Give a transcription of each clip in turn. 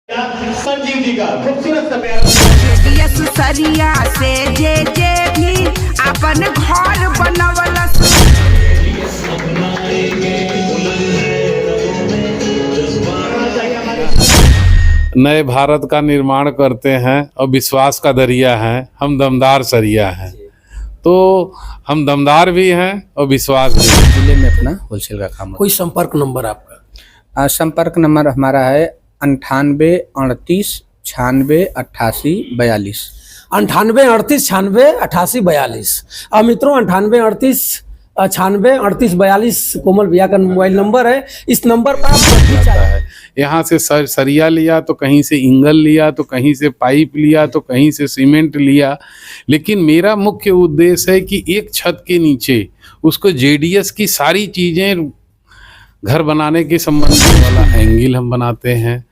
संजीव जी का खूबसूरत सा प्यारा सरिया से जे भी अपन घर बनवलस। नए भारत का निर्माण करते हैं और विश्वास का दरिया हैं। हम दमदार सरिया हैं, तो हम दमदार भी हैं और विश्वास भी। जिले में अपना होलसेल का काम। कोई संपर्क नंबर आपका? संपर्क नंबर हमारा है 98 38 96 88 42। 98 38 96 88 42। मित्रों 98 38 96 38 42 कोमल भैया का मोबाइल नंबर है। इस नंबर पर आप जब भी चाहें। यहाँ से सरिया लिया तो कहीं से इंगल लिया, तो कहीं से पाइप लिया, तो कहीं से सीमेंट लिया, लेकिन मेरा मुख्य उद्देश्य है कि एक छत के नीचे उसको जेडीएस की सारी चीज़ें घर बनाने के संबंधित वाला एंगल हम बनाते हैं,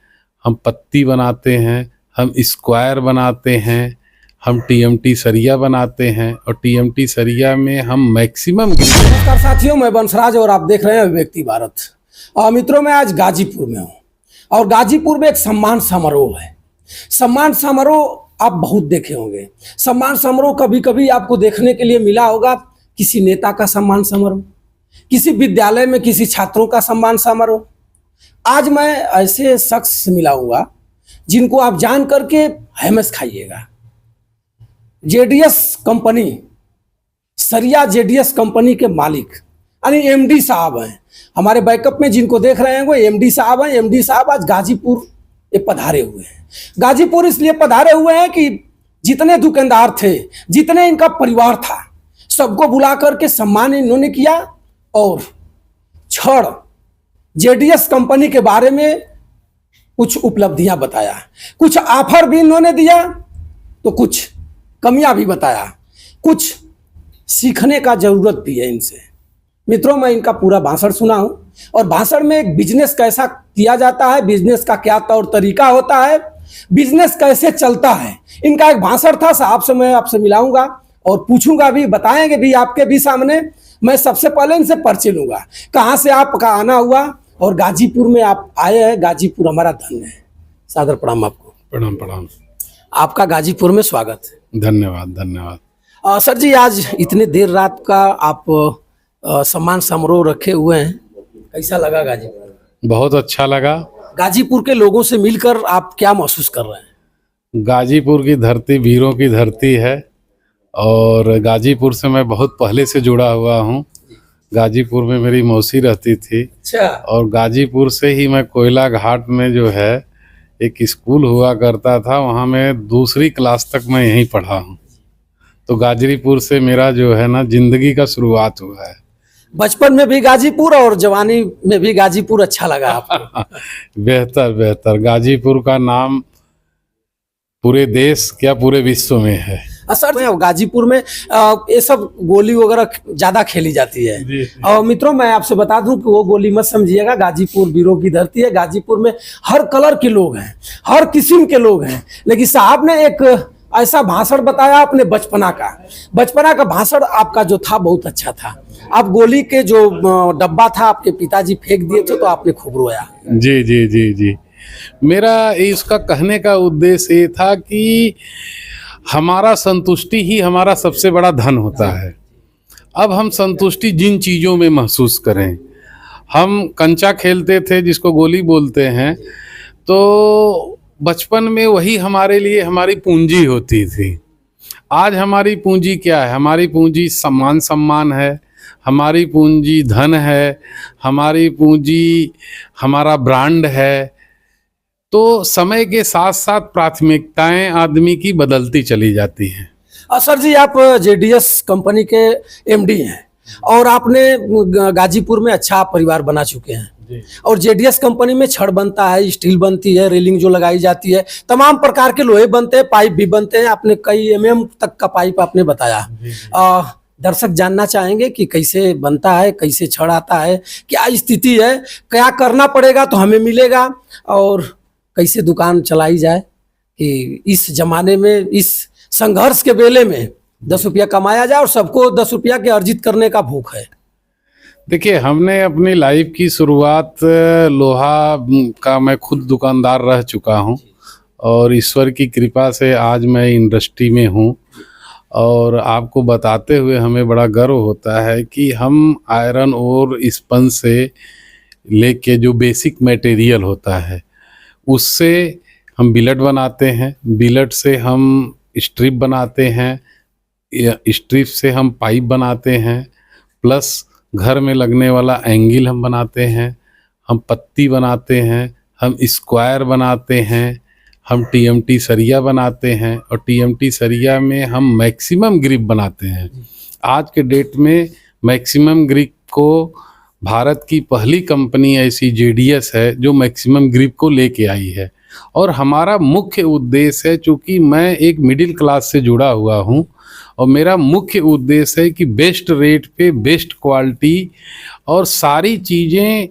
हम पत्ती बनाते हैं, हम स्क्वायर बनाते हैं, हम टीएमटी सरिया बनाते हैं, और टीएमटी सरिया में हम मैक्सिमम। नमस्कार साथियों, मैं बंसराज और आप देख रहे हैं व्यक्ति भारत। मित्रों मैं आज गाजीपुर में हूँ और गाजीपुर में एक सम्मान समारोह है। सम्मान समारोह आप बहुत देखे होंगे। सम्मान समारोह कभी कभी आपको देखने के लिए मिला होगा, किसी नेता का सम्मान समारोह, किसी विद्यालय में किसी छात्रों का सम्मान समारोह। आज मैं ऐसे शख्स से मिला हुआ जिनको आप जान करके हैमस खाइएगा। जेडीएस कंपनी, सरिया जेडीएस कंपनी के मालिक यानी एमडी साहब हैं। हमारे बैकअप में जिनको देख रहे हैं वो एमडी साहब हैं। एमडी साहब आज गाजीपुर ये पधारे हुए हैं। गाजीपुर इसलिए पधारे हुए हैं कि जितने दुकानदार थे, जितने इनका परिवार था, सबको बुला करके सम्मान इन्होंने किया और छड़ जेडीएस कंपनी के बारे में कुछ उपलब्धियां बताया, कुछ ऑफर भी इन्होंने दिया, तो कुछ कमियां भी बताया, कुछ सीखने का जरूरत भी है इनसे। मित्रों मैं इनका पूरा भाषण सुना हूं और भाषण में एक बिजनेस कैसा किया जाता है, बिजनेस का क्या तौर तरीका होता है, बिजनेस कैसे चलता है, इनका एक भाषण था। साहब से मैं आपसे मिलाऊंगा और पूछूंगा भी, बताएंगे भी आपके भी सामने। मैं सबसे पहले इनसे परिचय लूंगा, कहाँ से आपका आना हुआ और गाजीपुर में आप आए हैं। गाजीपुर हमारा धन है। सादर प्रणाम आपको। प्रणाम प्रणाम। आपका गाजीपुर में स्वागत है। धन्यवाद धन्यवाद। सर जी आज इतने देर रात का आप सम्मान समारोह रखे हुए हैं, कैसा लगा गाजीपुर? बहुत अच्छा लगा। गाजीपुर के लोगों से मिलकर आप क्या महसूस कर रहे हैं? गाजीपुर की धरती वीरों की धरती है और गाजीपुर से मैं बहुत पहले से जुड़ा हुआ हूँ। गाजीपुर में मेरी मौसी रहती थी। अच्छा। और गाजीपुर से ही मैं कोयला घाट में जो है एक स्कूल हुआ करता था, वहाँ मैं दूसरी क्लास तक मैं यहीं पढ़ा हूँ। तो गाजीपुर से मेरा जो है ना जिंदगी का शुरुआत हुआ है। बचपन में भी गाजीपुर और जवानी में भी गाजीपुर अच्छा लगा आपको? बेहतर बेहतर। गाजीपुर का नाम पूरे देश क्या पूरे विश्व में है। सर गाजीपुर में ये सब गोली वगैरह ज्यादा खेली जाती है। और मित्रों मैं आपसे बता दूं कि वो गोली मत समझिएगा, गाजीपुर वीरों की धरती है। गाजीपुर में हर कलर के लोग हैं, हर किस्म के लोग हैं। लेकिन साहब ने एक ऐसा भाषण बताया अपने बचपना का भाषण आपका जो था बहुत अच्छा था। आप गोली के जो डब्बा था आपके पिताजी फेंक दिए थे तो आपने खूब रोया। जी जी जी जी। मेरा इसका कहने का उद्देश्य ये था कि हमारा संतुष्टि ही हमारा सबसे बड़ा धन होता है। अब हम संतुष्टि जिन चीज़ों में महसूस करें। हम कंचा खेलते थे जिसको गोली बोलते हैं, तो बचपन में वही हमारे लिए हमारी पूंजी होती थी। आज हमारी पूंजी क्या है? हमारी पूंजी सम्मान है, हमारी पूंजी धन है, हमारी पूंजी हमारा ब्रांड है। तो समय के साथ साथ प्राथमिकताएं आदमी की बदलती चली जाती हैं। सर जी आप जेडीएस कंपनी के एमडी हैं और आपने गाजीपुर में अच्छा परिवार बना चुके हैं। और जेडीएस कंपनी में छड़ बनता है, स्टील बनती है, रेलिंग जो लगाई जाती है, तमाम प्रकार के लोहे बनते हैं, पाइप भी बनते हैं। आपने कई एमएम तक का पाइप आपने बताया। दर्शक जानना चाहेंगे कि कैसे बनता है, कैसे छड़ आता है, क्या स्थिति है, क्या करना पड़ेगा तो हमें मिलेगा, और कैसे दुकान चलाई जाए कि इस जमाने में, इस संघर्ष के बेले में 10 रुपया कमाया जाए और सबको 10 रुपया के अर्जित करने का भूख है। देखिए, हमने अपनी लाइफ की शुरुआत लोहा का मैं खुद दुकानदार रह चुका हूँ और ईश्वर की कृपा से आज मैं इंडस्ट्री में हूँ। और आपको बताते हुए हमें बड़ा गर्व होता है कि हम आयरन और स्पंज से लेके जो बेसिक मटेरियल होता है उससे हम बिलेट बनाते हैं, बिलेट से हम स्ट्रिप बनाते हैं, स्ट्रिप से हम पाइप बनाते हैं, प्लस घर में लगने वाला एंगल हम बनाते हैं, हम पत्ती बनाते हैं, हम स्क्वायर बनाते हैं, हम टीएमटी सरिया बनाते हैं और टीएमटी सरिया में हम मैक्सिमम ग्रिप बनाते हैं। आज के डेट में मैक्सिमम ग्रिप को भारत की पहली कंपनी ऐसी जेडीएस है जो मैक्सिमम ग्रिप को लेके आई है। और हमारा मुख्य उद्देश्य है, चूँकि मैं एक मिडिल क्लास से जुड़ा हुआ हूँ और मेरा मुख्य उद्देश्य है कि बेस्ट रेट पे बेस्ट क्वालिटी और सारी चीज़ें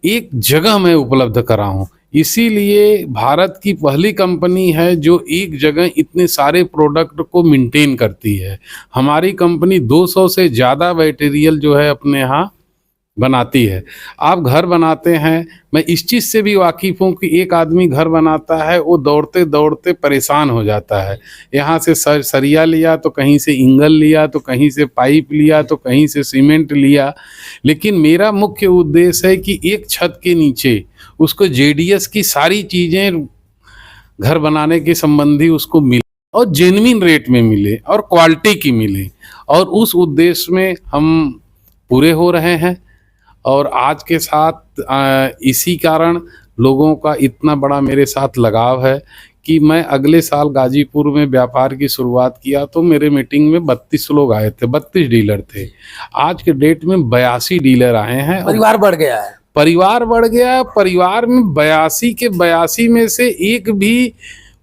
एक जगह में उपलब्ध कराऊँ। इसीलिए भारत की पहली कंपनी है जो एक जगह इतने सारे प्रोडक्ट को मेंटेन करती है। हमारी कंपनी 200 से ज़्यादा मटेरियल जो है अपने यहाँ बनाती है। आप घर बनाते हैं, मैं इस चीज़ से भी वाकिफ़ हूँ कि एक आदमी घर बनाता है वो दौड़ते दौड़ते परेशान हो जाता है। यहाँ से सरिया लिया तो कहीं से इंगल लिया तो कहीं से पाइप लिया तो कहीं से सीमेंट लिया। लेकिन मेरा मुख्य उद्देश्य है कि एक छत के नीचे उसको जेडीएस की सारी चीज़ें घर बनाने के संबंधी उसको मिले और जेन्युइन रेट में मिले और क्वालिटी की मिले, और उस उद्देश्य में हम पूरे हो रहे हैं। और आज के साथ इसी कारण लोगों का इतना बड़ा मेरे साथ लगाव है कि मैं अगले साल गाजीपुर में व्यापार की शुरुआत किया तो मेरे मीटिंग में 32 लोग आए थे, 32 डीलर थे। आज के डेट में 82 डीलर आए हैं। परिवार बढ़ गया है। परिवार बढ़ गया। परिवार में 82 के 82 में से एक भी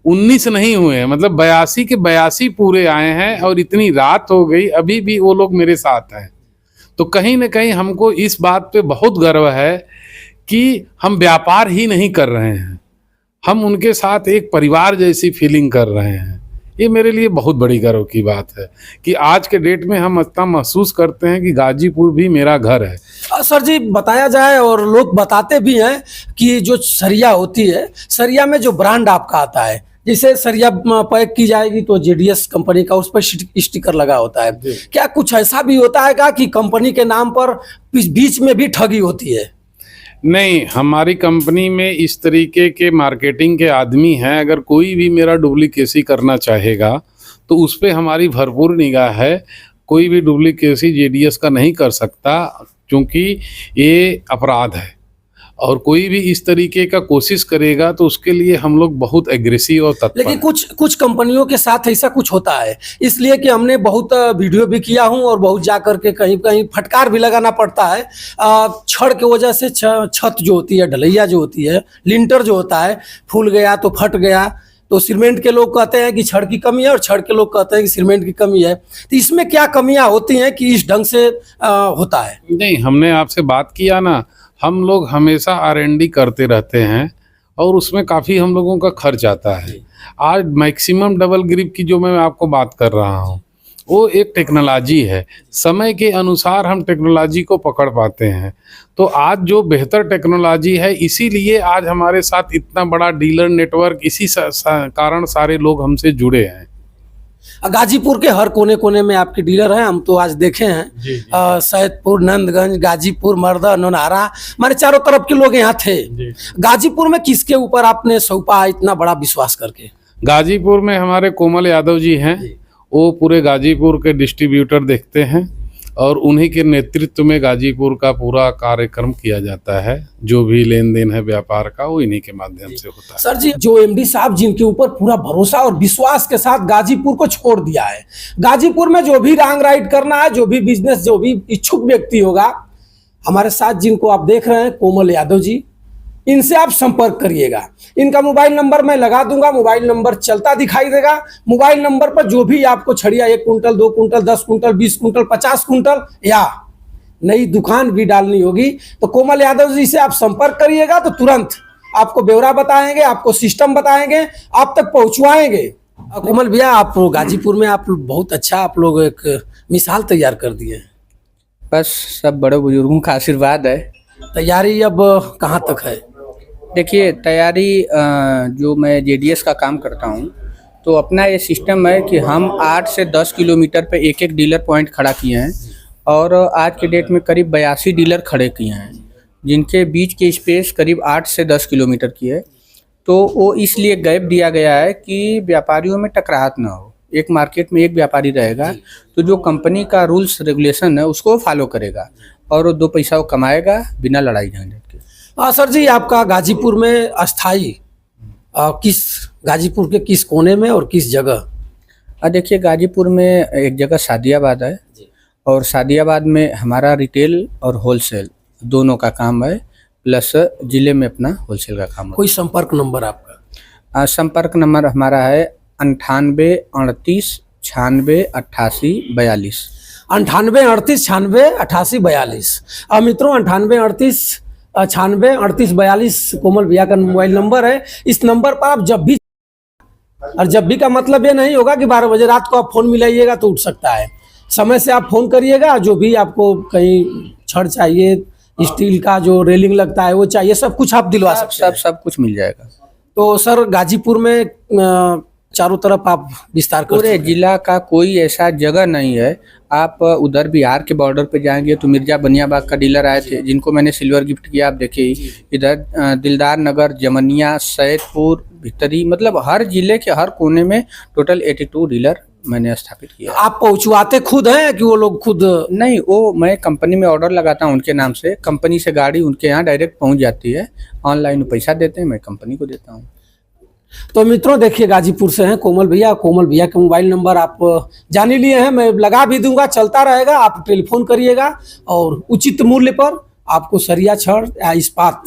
19 नहीं हुए हैं, मतलब 82 के 82 पूरे आए हैं। और इतनी रात हो गई अभी भी वो लोग मेरे साथ हैं। तो कहीं ना कहीं हमको इस बात पे बहुत गर्व है कि हम व्यापार ही नहीं कर रहे हैं, हम उनके साथ एक परिवार जैसी फीलिंग कर रहे हैं। ये मेरे लिए बहुत बड़ी गर्व की बात है कि आज के डेट में हम इतना महसूस करते हैं कि गाजीपुर भी मेरा घर है। सर जी, बताया जाए और लोग बताते भी हैं कि जो सरिया होती है, सरिया में जो ब्रांड आपका आता है, जैसे सरिया पैक की जाएगी तो जेडीएस कंपनी का उस पर स्टिकर लगा होता है, क्या कुछ ऐसा भी होता है क्या कि कंपनी के नाम पर बीच में भी ठगी होती है? नहीं, हमारी कंपनी में इस तरीके के मार्केटिंग के आदमी हैं। अगर कोई भी मेरा डुप्लीकेसी करना चाहेगा तो उस पर हमारी भरपूर निगाह है। कोई भी डुप्लीकेसी जेडीएस का नहीं कर सकता क्योंकि ये अपराध है, और कोई भी इस तरीके का कोशिश करेगा तो उसके लिए हम लोग बहुत एग्रेसिव और तत्पर। लेकिन कुछ कंपनियों के साथ ऐसा कुछ होता है, इसलिए कि हमने बहुत वीडियो भी किया हूं और बहुत जा करके कहीं कहीं फटकार भी लगाना पड़ता है। छड़ की वजह से छत जो होती है, ढलैया जो होती है, लिंटर जो होता है, फूल गया तो फट गया, तो सीमेंट के लोग कहते हैं कि छड़ की कमी है और छड़ के लोग कहते हैं कि सीमेंट की कमी है। तो इसमें क्या कमियां होती हैं कि इस ढंग से होता है? नहीं, हमने आपसे बात किया ना, हम लोग हमेशा R&D करते रहते हैं और उसमें काफ़ी हम लोगों का खर्च आता है। आज मैक्सिमम डबल ग्रिप की जो मैं आपको बात कर रहा हूँ वो एक टेक्नोलॉजी है। समय के अनुसार हम टेक्नोलॉजी को पकड़ पाते हैं। तो आज जो बेहतर टेक्नोलॉजी है, इसीलिए आज हमारे साथ इतना बड़ा डीलर नेटवर्क, इसी कारण सारे लोग हमसे जुड़े हैं। गाजीपुर के हर कोने कोने में आपके डीलर हैं, हम तो आज देखे हैं। सैदपुर, नंदगंज, गाजीपुर, मर्दा, नौनारा, हमारे चारों तरफ के लोग यहाँ थे। गाजीपुर में किसके ऊपर आपने सौंपा इतना बड़ा विश्वास करके? गाजीपुर में हमारे कोमल यादव जी हैं, वो पूरे गाजीपुर के डिस्ट्रीब्यूटर देखते हैं और उन्हीं के नेतृत्व में गाजीपुर का पूरा कार्यक्रम किया जाता है। जो भी लेन देन है व्यापार का वो इन्हीं के माध्यम से होता है। सर जी, जो एमडी साहब जिनके ऊपर पूरा भरोसा और विश्वास के साथ गाजीपुर को छोड़ दिया है, गाजीपुर में जो भी रॉन्ग राइड करना है, जो भी बिजनेस, जो भी इच्छुक व्यक्ति होगा, हमारे साथ जिनको आप देख रहे हैं कोमल यादव जी, इनसे आप संपर्क करिएगा। इनका मोबाइल नंबर मैं लगा दूंगा, मोबाइल नंबर चलता दिखाई देगा। मोबाइल नंबर पर जो भी आपको छड़िया 1 quintal, 2 quintal, 10 quintal, 20 quintal, 50 quintal या नई दुकान भी डालनी होगी तो कोमल यादव जी से आप संपर्क करिएगा तो तुरंत आपको ब्यौरा बताएंगे, आपको सिस्टम बताएंगे, आप तक पहुंचवाएंगे। कोमल भैया, आप गाजीपुर में आप बहुत अच्छा, आप लोग एक मिसाल तैयार कर दिए। बस सब बड़े बुजुर्गों का आशीर्वाद है। तैयारी अब कहाँ तक है? देखिए तैयारी जो मैं जेडीएस का काम करता हूँ, तो अपना ये सिस्टम है कि हम 8 से 10 किलोमीटर पे एक एक डीलर पॉइंट खड़ा किए हैं और आज के डेट में करीब 82 डीलर खड़े किए हैं, जिनके बीच की स्पेस करीब 8 से 10 किलोमीटर की है। तो वो इसलिए गैप दिया गया है कि व्यापारियों में टकराहट ना हो। एक मार्केट में एक व्यापारी रहेगा तो जो कंपनी का रूल्स रेगुलेशन है उसको फॉलो करेगा और वो 2 पैसा वो कमाएगा बिना लड़ाई झंझट के। सर जी, आपका गाजीपुर में अस्थाई किस गाजीपुर के किस कोने में और किस जगह? देखिए गाजीपुर में एक जगह सादियाबाद है और सादियाबाद में हमारा रिटेल और होलसेल दोनों का काम है, प्लस ज़िले में अपना होलसेल का काम है। कोई संपर्क नंबर आपका? संपर्क नंबर हमारा है 98 38 96 88 42। 98 38 96 88 42। मित्रों 98 38 96 38 42 कोमल भैया का मोबाइल नंबर है। इस नंबर पर आप जब भी, और जब भी का मतलब ये नहीं होगा कि 12 बजे रात को आप फोन मिलाइएगा तो उठ सकता है। समय से आप फोन करिएगा, जो भी आपको कहीं छड़ चाहिए, स्टील का जो रेलिंग लगता है वो चाहिए, सब कुछ आप दिलवा सकते हैं। सब कुछ मिल जाएगा। तो सर गाजीपुर में चारों तरफ आप विस्तार कर पूरे जिला का कोई ऐसा जगह नहीं है। आप उधर बिहार के बॉर्डर पे जाएंगे तो मिर्जा बनियाबाग का डीलर आए थे, जिनको मैंने सिल्वर गिफ्ट किया, आप देखिए। इधर दिलदार नगर, जमनिया, सैदपुर, भितरी, मतलब हर जिले के हर कोने में टोटल 82 डीलर मैंने स्थापित किया। आप पहुंचवाते खुद हैं कि वो लोग खुद? नहीं, वो मैं कंपनी में ऑर्डर लगाता हूँ उनके नाम से, कंपनी से गाड़ी उनके यहाँ डायरेक्ट पहुँच जाती है। ऑनलाइन पैसा देते हैं, मैं कंपनी को देता हूँ। तो मित्रों देखिए, गाजीपुर से हैं कोमल भैया। कोमल भैया का मोबाइल नंबर आप जान ही लिए हैं, मैं लगा भी दूंगा, चलता रहेगा। आप टेलीफोन करिएगा और उचित मूल्य पर आपको सरिया, छड़ या इस्पात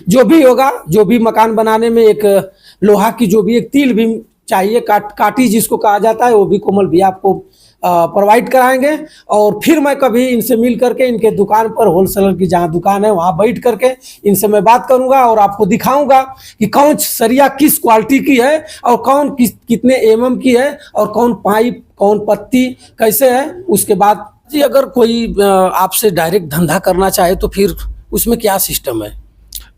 जो भी होगा, जो भी मकान बनाने में एक लोहा की जो भी एक तील भी चाहिए, काटी जिसको कहा जाता है, वो भी कोमल भैया आपको प्रोवाइड कराएंगे। और फिर मैं कभी इनसे मिल करके इनके दुकान पर, होलसेलर की जहाँ दुकान है वहाँ बैठ करके इनसे मैं बात करूँगा और आपको दिखाऊंगा कि कौन सरिया किस क्वालिटी की है और कौन कितने mm की है और कौन पाइप, कौन पत्ती कैसे है। उसके बाद जी अगर कोई आपसे डायरेक्ट धंधा करना चाहे तो फिर उसमें क्या सिस्टम है?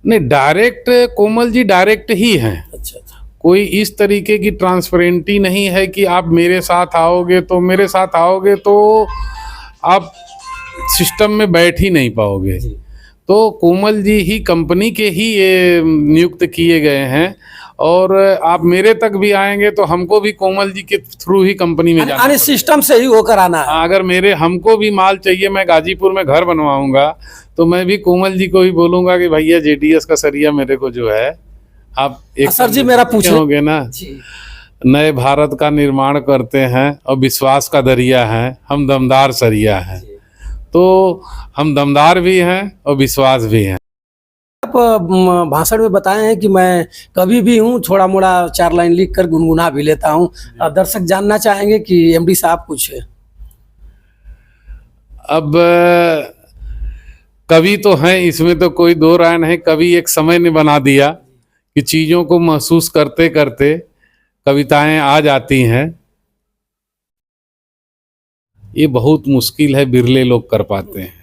नहीं, डायरेक्ट कोमल जी डायरेक्ट ही हैं। अच्छा, कोई इस तरीके की ट्रांसपेरेंटी नहीं है कि आप मेरे साथ आओगे तो आप सिस्टम में बैठ ही नहीं पाओगे। तो कोमल जी ही कंपनी के ही ये नियुक्त किए गए हैं और आप मेरे तक भी आएंगे तो हमको भी कोमल जी के थ्रू ही कंपनी में जाना, सिस्टम से ही होकर आना है। अगर हमको भी माल चाहिए, मैं गाजीपुर में घर बनवाऊंगा तो मैं भी कोमल जी को ही बोलूंगा कि भैया जेडीएस का सरिया मेरे को जो है आप एक सर जी मेरा पूछोगे ना। नए भारत का निर्माण करते हैं और विश्वास का दरिया है, हम दमदार सरिया हैं। तो हम दमदार भी हैं और विश्वास भी हैं। आप भाषण में बताए हैं कि मैं कभी भी हूँ, थोड़ा मोड़ा 4 लाइन लिख कर गुनगुना भी लेता हूँ। दर्शक जानना चाहेंगे कि एमडी साहब कुछ अब कवि तो हैं, इसमें तो कोई दो राय नहीं। कवि एक समय ने बना दिया कि चीजों को महसूस करते करते कविताएं आ जाती हैं। ये बहुत मुश्किल है, बिरले लोग कर पाते हैं।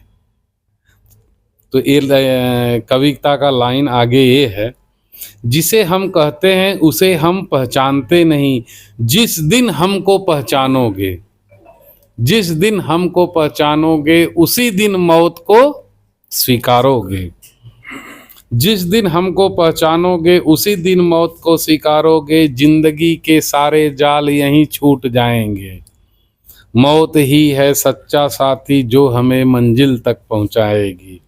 तो ये कविता का लाइन आगे ये है, जिसे हम कहते हैं उसे हम पहचानते नहीं, जिस दिन हमको पहचानोगे, जिस दिन हमको पहचानोगे उसी दिन मौत को स्वीकारोगे। जिस दिन हमको पहचानोगे उसी दिन मौत को स्वीकारोगे, जिंदगी के सारे जाल यहीं छूट जाएंगे। मौत ही है सच्चा साथी जो हमें मंजिल तक पहुंचाएगी।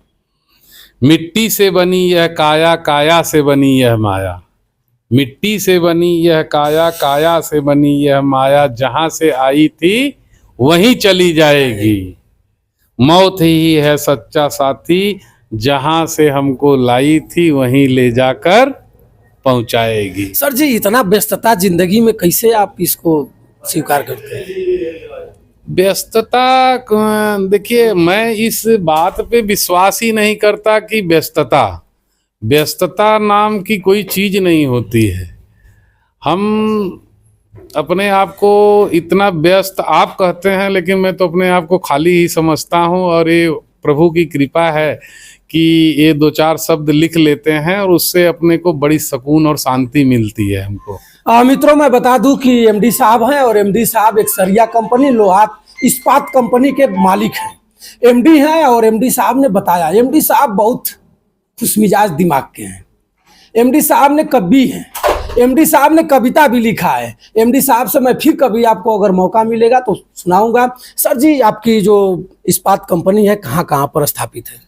मिट्टी से बनी यह काया, काया से बनी यह माया। मिट्टी से बनी यह काया, काया से बनी यह माया। जहां से आई थी वहीं चली जाएगी। मौत ही है सच्चा साथी, जहां से हमको लाई थी वहीं ले जाकर पहुंचाएगी। सर जी इतना व्यस्तता जिंदगी में कैसे आप इसको स्वीकार करते हैं? व्यस्तता, देखिए मैं इस बात पे विश्वास ही नहीं करता कि व्यस्तता नाम की कोई चीज नहीं होती है। हम अपने आप को इतना व्यस्त आप कहते हैं, लेकिन मैं तो अपने आप को खाली ही समझता हूँ। और ये प्रभु की कृपा है कि ये 2-4 शब्द लिख लेते हैं और उससे अपने को बड़ी सुकून और शांति मिलती है हमको। मित्रों, मैं बता दूं कि एमडी साहब हैं और एमडी साहब एक सरिया कंपनी लोहा इस्पात कंपनी के मालिक हैं, एमडी हैं। और एमडी साहब ने बताया, एमडी साहब बहुत खुशमिजाज दिमाग के हैं। एमडी साहब ने कवि हैं, एमडी साहब ने कविता भी लिखा है। एमडी साहब से मैं फिर कभी आपको अगर मौका मिलेगा तो सुनाऊंगा। सर जी, आपकी जो इस्पात कंपनी है कहाँ कहाँ पर स्थापित है?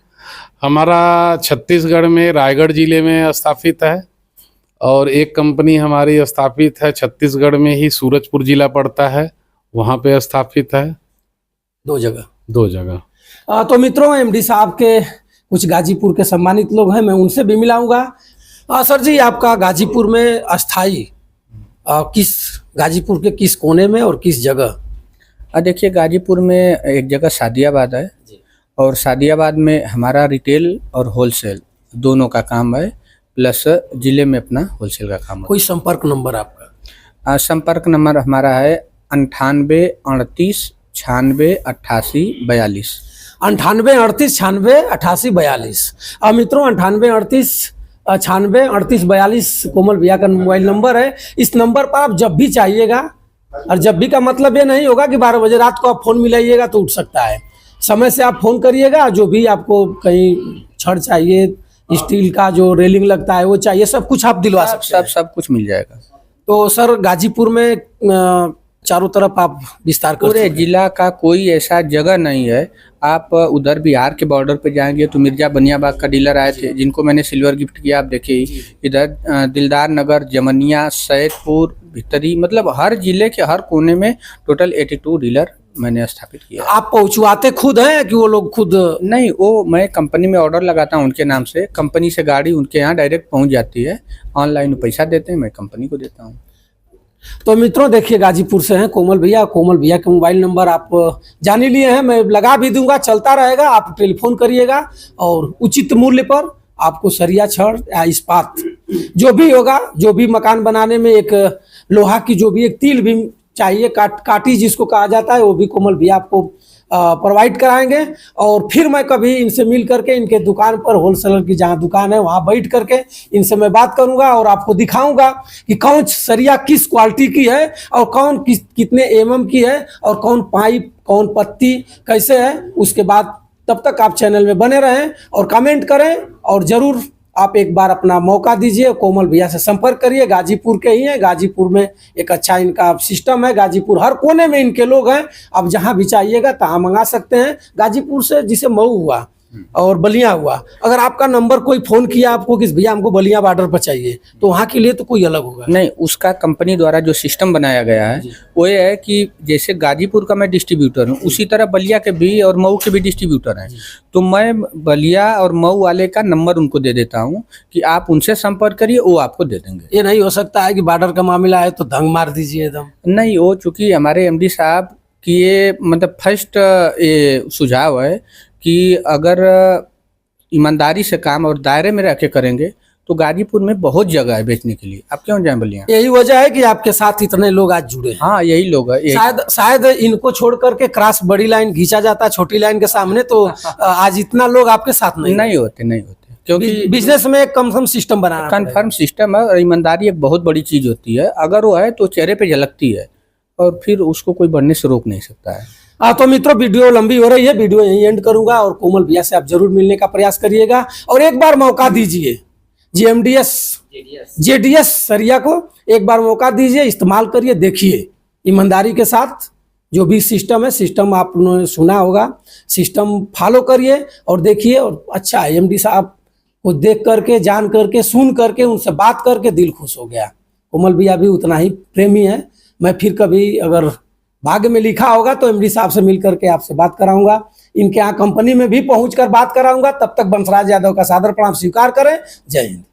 हमारा छत्तीसगढ़ में रायगढ़ जिले में स्थापित है, और एक कंपनी हमारी स्थापित है छत्तीसगढ़ में ही, सूरजपुर जिला पड़ता है, वहाँ पे स्थापित है। 2 जगह। 2 जगह। तो मित्रों, एमडी साहब के कुछ गाजीपुर के सम्मानित लोग हैं, मैं उनसे भी मिलाऊंगा। सर जी, आपका गाजीपुर में अस्थाई किस गाजीपुर के किस कोने में और किस जगह? देखिए, गाजीपुर में एक जगह सादियाबाद है, और सादियाबाद में हमारा रिटेल और होलसेल दोनों का काम है, प्लस जिले में अपना होलसेल का काम है। कोई संपर्क नंबर आपका? संपर्क नंबर हमारा है 98 38 96 88 42। 98 38 96 88 42। मित्रों, 98 38 96 38 42 कोमल भैया का मोबाइल नंबर है। इस नंबर पर आप जब भी चाहिएगा, और जब भी का मतलब ये नहीं होगा कि 12 बजे रात को आप फोन मिलाइएगा तो उठ सकता है। समय से आप फोन करिएगा, जो भी आपको कहीं छड़ चाहिए, स्टील का जो रेलिंग लगता है वो चाहिए, सब कुछ आप दिलवा सकते हैं। सब कुछ मिल जाएगा। तो सर, गाजीपुर में चारों तरफ आप विस्तार कर पूरे जिला का कोई ऐसा जगह नहीं है। आप उधर बिहार के बॉर्डर पे जाएंगे तो मिर्जा बनियाबाग का डीलर आए थे, जिनको मैंने सिल्वर गिफ्ट किया, आप देखिए। इधर दिलदार नगर, जमनिया, सैदपुर, भितरी, मतलब हर जिले के हर कोने में टोटल 82 डीलर मैंने स्थापित किया। आप पहुंचवाते खुद हैं कि वो लोग खुद? नहीं, वो मैं कंपनी में ऑर्डर लगाता हूँ उनके नाम से, कंपनी से गाड़ी उनके यहाँ डायरेक्ट पहुँच जाती है। ऑनलाइन पैसा देते हैं, मैं कंपनी को देता हूँ। तो मित्रों, देखिए, गाजीपुर से हैं कोमल भैया। कोमल भैया के मोबाइल नंबर आप जान ही लिए हैं, मैं लगा भी दूंगा, चलता रहेगा। आप टेलीफोन करिएगा और उचित मूल्य पर आपको सरिया, छड़ या इस्पात जो भी होगा, जो भी मकान बनाने में एक लोहा की जो भी एक तिल भी चाहिए, काटी जिसको कहा जाता है, वो भी कोमल भैया आपको प्रोवाइड कराएंगे। और फिर मैं कभी इनसे मिल करके इनके दुकान पर, होलसेलर की जहाँ दुकान है वहाँ बैठ करके इनसे मैं बात करूँगा और आपको दिखाऊंगा कि कौन सरिया किस क्वालिटी की है और कौन कितने mm की है और कौन पाइप, कौन पत्ती कैसे है। उसके बाद तब तक आप चैनल में बने रहें और कमेंट करें, और ज़रूर आप एक बार अपना मौका दीजिए, कोमल भैया से संपर्क करिए। गाजीपुर के ही हैं, गाजीपुर में एक अच्छा इनका सिस्टम है। गाजीपुर हर कोने में इनके लोग हैं, आप जहां भी चाहिएगा तहां मंगा सकते हैं। गाजीपुर से जिसे मऊ हुआ और बलिया हुआ, अगर आपका नंबर कोई फ़ोन किया आपको कि भैया हमको बलिया बॉर्डर पर चाहिए, तो वहाँ के लिए तो कोई अलग होगा नहीं। उसका कंपनी द्वारा जो सिस्टम बनाया गया है वो ये है कि जैसे गाजीपुर का मैं डिस्ट्रीब्यूटर हूँ, उसी तरह बलिया के भी और मऊ के भी डिस्ट्रीब्यूटर हैं। तो मैं बलिया और मऊ वाले का नंबर उनको दे देता हूँ कि आप उनसे संपर्क करिए, वो आपको दे देंगे। ये नहीं हो सकता है कि बॉर्डर का मामला है तो धंग मार दीजिए एकदम? नहीं, वो चूँकि हमारे एमडी साहब की ये मतलब फर्स्ट सुझाव है कि अगर ईमानदारी से काम और दायरे में रह के करेंगे तो गाजीपुर में बहुत जगह है बेचने के लिए। आप क्यों जाएं बलिया? यही वजह है कि आपके साथ इतने लोग आज जुड़े हैं। हाँ, यही लोग है। शायद इनको छोड़ करके क्रॉस बड़ी लाइन खींचा जाता छोटी लाइन के सामने, तो आज इतना लोग आपके साथ नहीं होते, क्योंकि बिजनेस में एक कन्फर्म सिस्टम बनाना, कन्फर्म सिस्टम है। और ईमानदारी एक बहुत बड़ी चीज होती है, अगर वो है तो चेहरे पे झलकती है और फिर उसको कोई बढ़ने से रोक नहीं सकता है। तो मित्रों, वीडियो लंबी हो रही है, वीडियो यहीं एंड करूंगा और कोमल भैया से आप जरूर मिलने का प्रयास करिएगा और एक बार मौका दीजिए जेडीएस सरिया को, एक बार मौका दीजिए, इस्तेमाल करिए, देखिए ईमानदारी के साथ जो भी सिस्टम है, सिस्टम आपने सुना होगा, सिस्टम फॉलो करिए और देखिए। और अच्छा है, एमडी साहब को देख करके, जान करके, सुन करके, उनसे बात करके दिल खुश हो गया। कोमल भैया भी उतना ही प्रेमी है। मैं फिर कभी अगर भाग्य में लिखा होगा तो एमडी साहब से मिल करके आपसे बात कराऊंगा, इनके यहाँ कंपनी में भी पहुंचकर बात कराऊंगा। तब तक बंसराज यादव का सादर प्रणाम स्वीकार करें। जय हिंद।